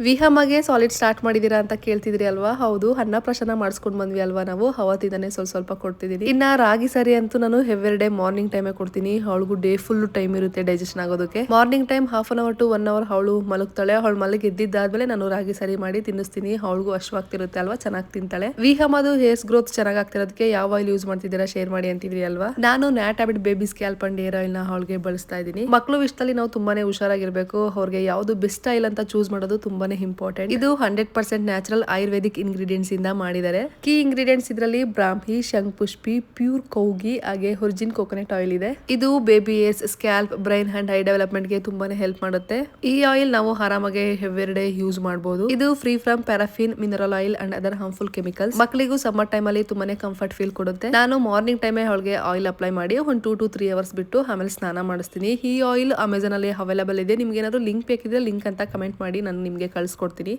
ವಿಹಮಗೆ solid start ಮಾಡಿದೀರಾ ಅಂತ ಕೇಳ್ತಿದ್ರಿ ಅಲ್ವಾ? ಹೌದು, ಅನ್ನಪ್ರಾಶನ ಮಾಡಿಸ್ಕೊಂಡ್ ಬಂದ್ವಿ ಅಲ್ವಾ ನಾವು, ಅವತ್ತಿಂದಾನೆ ಸ್ವಲ್ಪ ಕೊಡ್ತಿದೀನಿ. ಇನ್ನ ರಾಗಿ ಸರಿ ಅಂತೂ ನಾನು ಎವ್ರಿ ಡೇ ಮಾರ್ನಿಂಗ್ ಟೈಮೇ ಕೊಡ್ತೀನಿ. ಅವಳಿಗೂ ಡೇ ಫುಲ್ ಟೈಮ್ ಇರುತ್ತೆ ಡೈಜೆಷನ್ ಆಗೋದಕ್ಕೆ. Morning time half an hour to 1 hour ಅವಳು ಮಲಗ್ತಾಳೆ. ಅವಳು ಮಲಗಿ ಎದ್ದಿದ್ದಾದ್ಮೇಲೆ ನಾನು ರಾಗಿ ಸರಿ ಮಾಡಿ ತಿನ್ನಿಸ್ತೀನಿ. ಅವಳಿಗೂ ಅಶ್ವಾಗ್ತಿರುತ್ತೆ ಅಲ್ವಾ, ಚೆನ್ನಾಗಿ ತಿಂತಾಳೆ. ವಿಹಮದು ಹೇರ್ಸ್ ಗ್ರೋತ್ ಚೆನ್ನಾಗಿ ಆಗ್ತಿರೋದಕ್ಕೆ ಯಾವ ಆಯಿಲ್ ಯೂಸ್ ಮಾಡ್ತಿದ್ದೀರಾ ಶೇರ್ ಮಾಡಿ ಅಂತಿದ್ರಿ ಅಲ್ವಾ? ನಾನು Nat Habit baby scalp and hair oil ನ ಅವಳಿಗೆ ಬಳಸ್ತಾ ಇದ್ದೀನಿ. ಮಕ್ಕಳು ವಿಷಯದಲ್ಲಿ ನಾವು ತುಂಬಾನೇ ಹುಷಾರಾಗಿರ್ಬೇಕು. ಅವ್ರಿಗೆ ಯಾವ್ದು ಬೆಸ್ಟ್ ಆಯಿಲ್ ಅಂತ ಚೂಸ್ ಮಾಡೋದು ತುಂಬಾನೇ ಇಂಪಾರ್ಟೆಂಟ್. ಇದು 100% ನ್ಯಾಚುರಲ್ ಆಯುರ್ವೇದಿಕ್ ಇಂಗ್ರೀಡಿಯೆಂಟ್ಸ್ ಇಂದ ಮಾಡಿದ್ದಾರೆ. ಕೀ ಇಂಗ್ರೀಡಿಯೆಂಟ್ಸ್ ಇದರಲ್ಲಿ ಬ್ರಾಹ್ಮಿ, ಶಂಖಪುಷ್ಪಿ, ಪ್ಯೂರ್ ಕೌಗಿ ಹಾಗೆ ಒರಿಜಿನ್ ಕೋಕೋನಟ್ ಆಯಿಲ್ ಇದೆ. ಇದು baby hairs, scalp, brain and I development ಗೆ ತುಂಬಾನೇ ಹೆಲ್ಪ್ ಮಾಡುತ್ತೆ. ಈ ಆಯಿಲ್ ನಾವು ಆರಾಮಾಗಿ ಎವ್ರಿ ಡೇ ಯೂಸ್ ಮಾಡಬಹುದು. ಇದು free from paraffin, mineral oil and other harmful chemicals. ಮಕ್ಕಳಿಗೂ ಸಮ್ಮರ್ ಟೈಮ್ ಅಲ್ಲಿ ತುಂಬಾನೇ ಕಂಫರ್ಟ್ ಫೀಲ್ ಕೊಡುತ್ತೆ. ನಾನು ಮಾರ್ನಿಂಗ್ ಟೈಮ್ ಅವಳಿಗೆ ಆಯಿಲ್ ಅಪ್ಲೈ ಮಾಡಿ ಒಂದು 2 to 3 ಅವರ್ಸ್ ಬಿಟ್ಟು ಆಮೇಲೆ ಸ್ನಾನ ಮಾಡಿಸ್ತೀನಿ. ಈ ಆಯಿಲ್ ಅಮೆಝಾನ್ ಅಲ್ಲಿ ಅವೈಲೇಬಲ್ ಇದೆ. ನಿಮ್ಗೆ ಏನಾದ್ರು ಲಿಂಕ್ ಬೇಕಿದ್ರೆ ಲಿಂಕ್ ಅಂತ ಕಮೆಂಟ್ ಮಾಡಿ, ನಾನು ನಿಮ್ಗೆ ಕಳಿಸ್ಕೊಡ್ತೀನಿ.